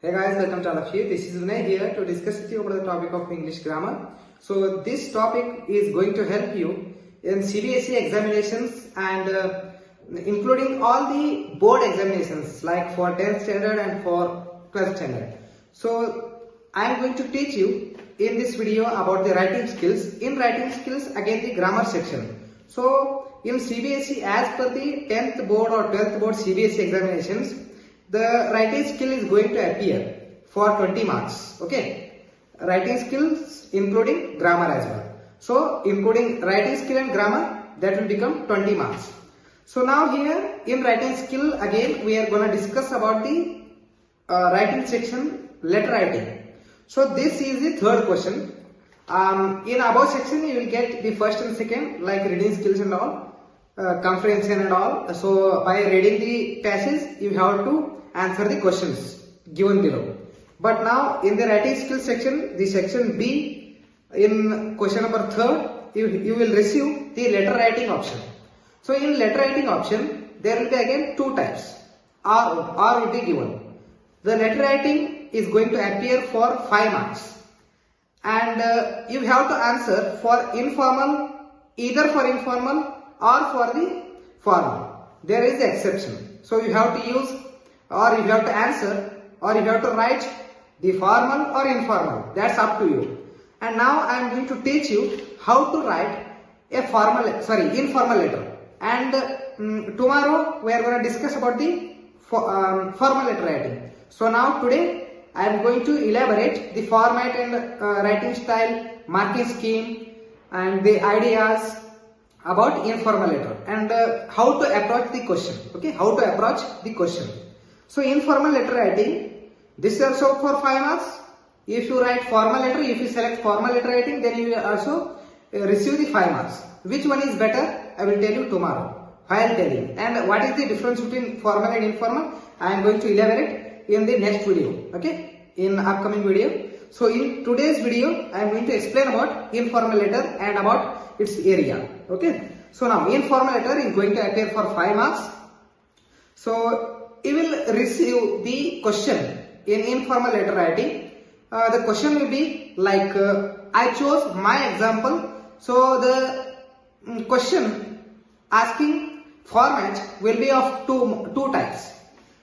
Hey guys, welcome to all of you. This is Vinay here to discuss with you about the topic of English grammar. So this topic is going to help you in CBSE examinations and including all the board examinations like for 10th standard and for 12th standard. So I am going to teach you in this video about the writing skills. In writing skills, again the grammar section. So in CBSE, as per the 10th board or 12th board CBSE examinations, the writing skill is going to appear for 20 marks. Okay, writing skills including grammar as well. So including writing skill and grammar, that will become 20 marks. So now here in writing skill, again we are going to discuss about the writing section, letter writing. So this is the third question. In above section you will get the first and second, like reading skills and all, comprehension and all. So by reading the passage you have to answer the questions given below. But now in the writing skills section, the section B, in question number 3, you will receive the letter writing option. So in letter writing option, there will be again two types. R will be given. The letter writing is going to appear for 5 marks. And you have to answer for informal, either for informal or for the formal. There is the exception. So you have to use, or you have to answer, or you have to write the formal or informal. That's up to you. And now I am going to teach you how to write a informal letter. And tomorrow we are going to discuss about the formal letter writing. So now today I am going to elaborate the format and writing style, marking scheme, and the ideas about informal letter and how to approach the question. Okay, how to approach the question. So informal letter writing, this is also for 5 marks. If you write formal letter, if you select formal letter writing, then you will also receive the 5 marks. Which one is better? I will tell you tomorrow while telling. And what is the difference between formal and informal? I am going to elaborate in the next video. Okay, in upcoming video. So in today's video, I am going to explain about informal letter and about its area. Okay. So now informal letter is going to appear for 5 marks. So you will receive the question in informal letter writing. The question will be like, I chose my example. So the question asking format will be of two types.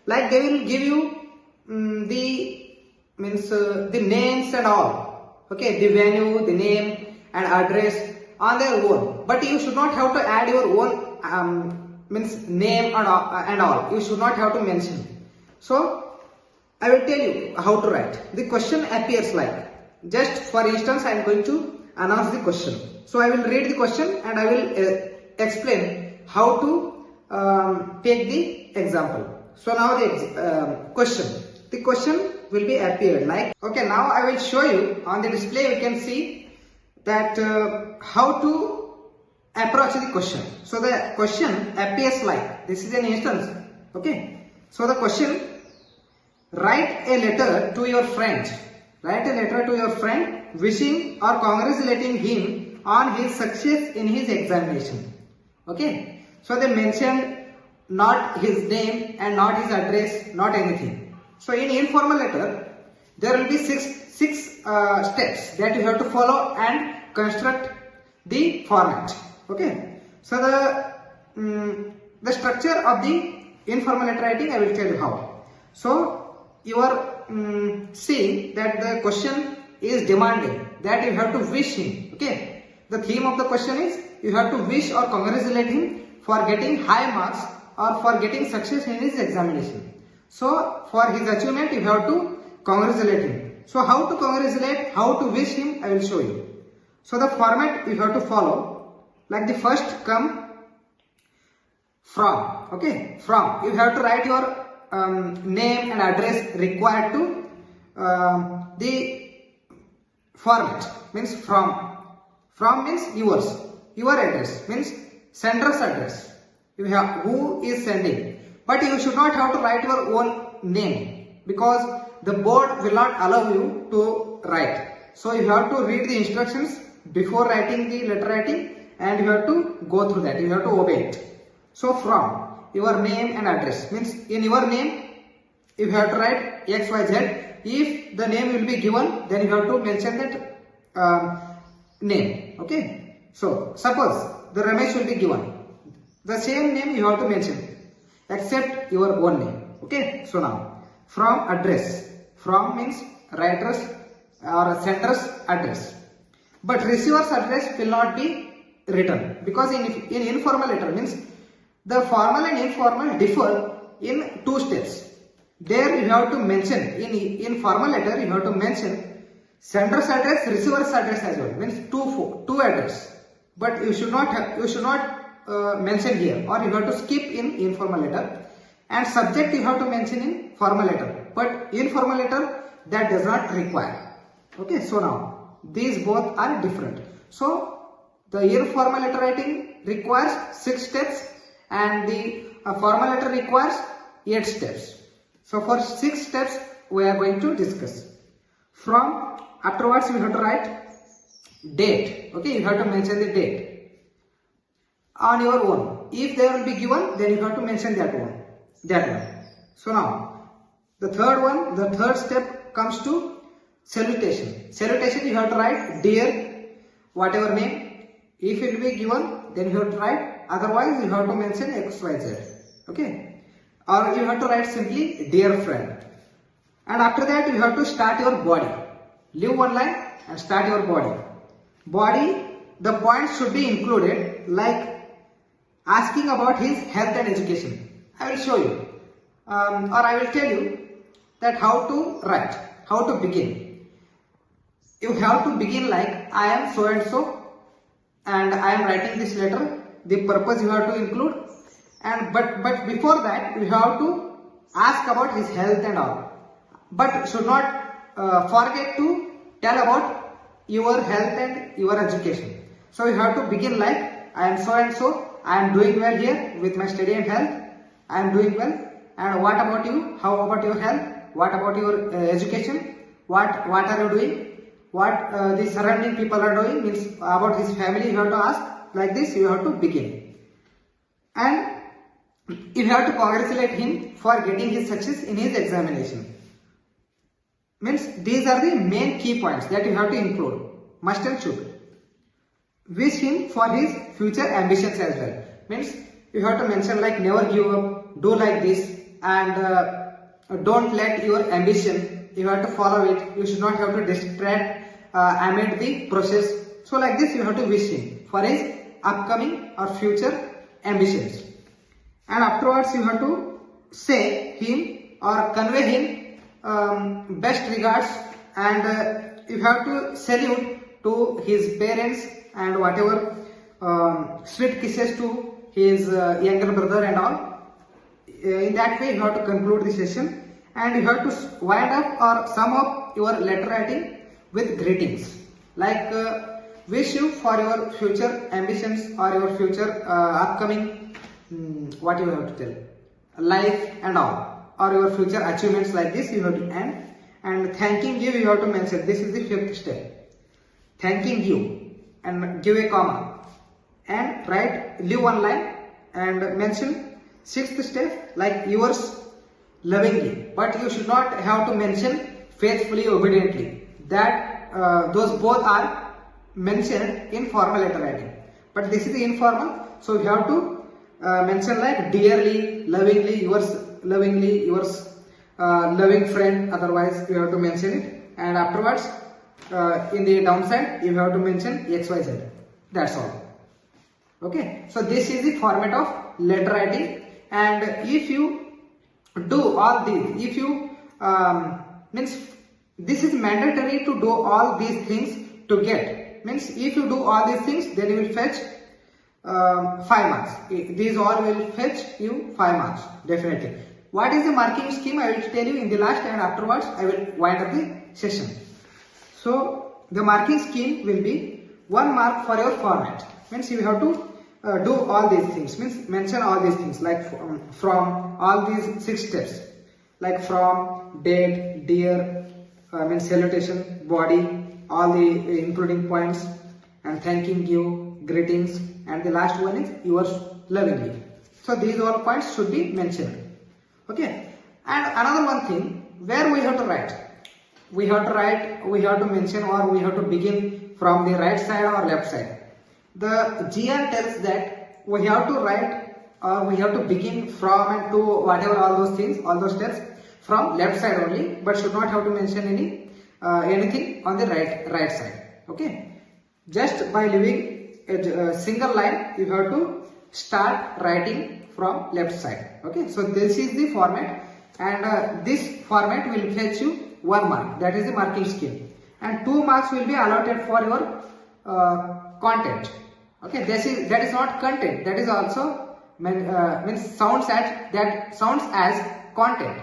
Like they will give you the names and all. Okay, the venue, the name and address on their own. But you should not have to add your own name and all. You should not have to mention. So I will tell you how to write. The question appears like, just for instance I am going to announce the question. So I will read the question and I will explain how to take the example. So now the question. The question will be appeared like, okay, now I will show you on the display. You can see that how to approach the question. So the question appears like, this is an instance. Okay, so the question, write a letter to your friend. Write a letter to your friend wishing or congratulating him on his success in his examination. Okay, so they mentioned not his name and not his address, not anything. So in informal letter, there will be six steps that you have to follow and construct the format. Okay, so the structure of the informal letter writing, I will tell you how. So you are seeing that the question is demanding that you have to wish him. Okay, the theme of the question is you have to wish or congratulate him for getting high marks or for getting success in his examination. So for his achievement you have to congratulate him. So how to congratulate, how to wish him, I will show you. So the format you have to follow, like the first come from. Okay, from, you have to write your name and address required to the format, means from. From means yours, your address means sender's address. You have who is sending, but you should not have to write your own name because the board will not allow you to write. So you have to read the instructions before writing the letter writing and you have to go through that, you have to obey it. So from, your name and address means in your name if you have to write XYZ. If the name will be given, then you have to mention that name. Okay. So suppose the Ramesh will be given, the same name you have to mention except your own name. Okay. So now from address, from means writer's or sender's address, but receiver's address will not be written, because in informal letter means the formal and informal differ in 2 steps. There you have to mention in formal letter you have to mention sender's address, receiver's address as well, means two address, but you should not mention here, or you have to skip in informal letter. And subject you have to mention in formal letter, but informal letter that does not require. Okay, so now these both are different. So the informal letter writing requires 6 steps and the formal letter requires 8 steps. So for 6 steps we are going to discuss. From afterwards you have to write date. Okay, you have to mention the date on your own. If they will be given, then you have to mention that one. So now the third step comes to salutation. Salutation you have to write dear, whatever name. If it will be given, then you have to write, otherwise you have to mention XYZ. Okay. Or you have to write simply dear friend. And after that you have to start your body. Leave one line and start your body. Body, the points should be included, like asking about his health and education. I will show you or I will tell you that how to write, how to begin. You have to begin like I am so and so and I am writing this letter. The purpose you have to include. And but before that you have to ask about his health and all, but should not forget to tell about your health and your education. So you have to begin like I am so and so, I am doing well here with my study and health, I am doing well. And what about you? How about your health? What about your education? What are you doing? What the surrounding people are doing, means about his family you have to ask. Like this you have to begin. And you have to congratulate him for getting his success in his examination. Means these are the main key points that you have to include, must and should. Wish him for his future ambitions as well. Means you have to mention like never give up, do like this, and don't let your ambition, you have to follow it. You should not have to distract amid the process. So like this you have to wish him for his upcoming or future ambitions. And afterwards you have to say him or convey him best regards, and you have to salute to his parents and whatever sweet kisses to his younger brother and all. In that way you have to conclude the session, and you have to wind up or sum up your letter writing with greetings, like wish you for your future ambitions or your future upcoming what you have to tell, life and all, or your future achievements. Like this you have to end. And thanking you have to mention, this is the 5th step, thanking you, and give a comma and write, leave one line and mention 6th step like yours lovingly, but you should not have to mention faithfully, obediently. That those both are mentioned in formal letter writing, but this is the informal. So you have to mention like dearly, lovingly, yours loving friend, otherwise you have to mention it. And afterwards in the downside you have to mention XYZ. That's all. Okay, so this is the format of letter writing. And if you do all these, if you means this is mandatory to do all these things to get, means if you do all these things then you will fetch 5 marks. These all will fetch you 5 marks definitely. What is the marking scheme I will tell you in the last, and afterwards I will wind up the session. So the marking scheme will be 1 mark for your format, means you have to do all these things, means mention all these things like from all these 6 steps, like from, date, dear, means salutation, body, all the including points, and thanking you, greetings, and the last one is yours lovingly. So these all points should be mentioned. Okay, And another one thing, where we have to write. We have to mention, or we have to begin from the right side or left side. The GR tells that we have to write, or we have to begin from and to whatever all those things, all those steps from left side only, but should not have to mention anything on the right side. Okay, just by leaving a single line, you have to start writing from left side. Okay, so this is the format, and this format will fetch you 1 mark, that is the marking scale, and 2 marks will be allotted for your content. Okay, that is not content, that is also sounds as content.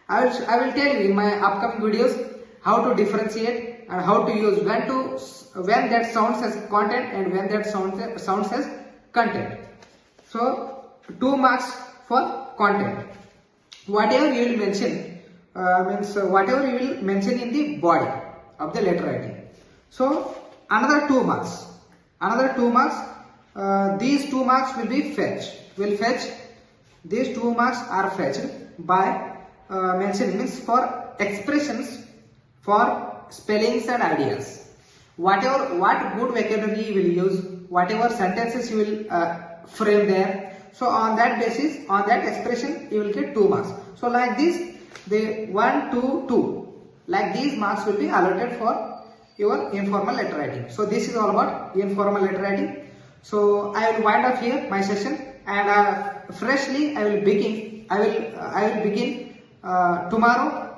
I will tell you in my upcoming videos how to differentiate and how to use when that sounds as content and when that sounds as content. So 2 marks for content. Whatever you will mention whatever you will mention in the body of the letter writing. So another 2 marks. These 2 marks will be fetched. These 2 marks are fetched by mentioning, means for expressions, for spellings and ideas. What good vocabulary you will use, whatever sentences you will frame there. So on that basis, on that expression, you will get 2 marks. So like this, the 1, 2, 2, like these marks will be allotted for your informal letter writing. So this is all about informal letter writing. So I will wind up here my session, and freshly I will begin tomorrow.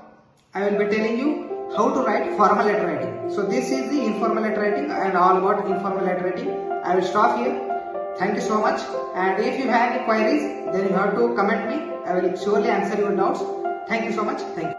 I will be telling you how to write formal letter writing. So this is the informal letter writing and all about informal letter writing. I will stop here. Thank you so much, and if you have any queries, then you have to comment me. I will surely answer your doubts. Thank you so much. Thank you.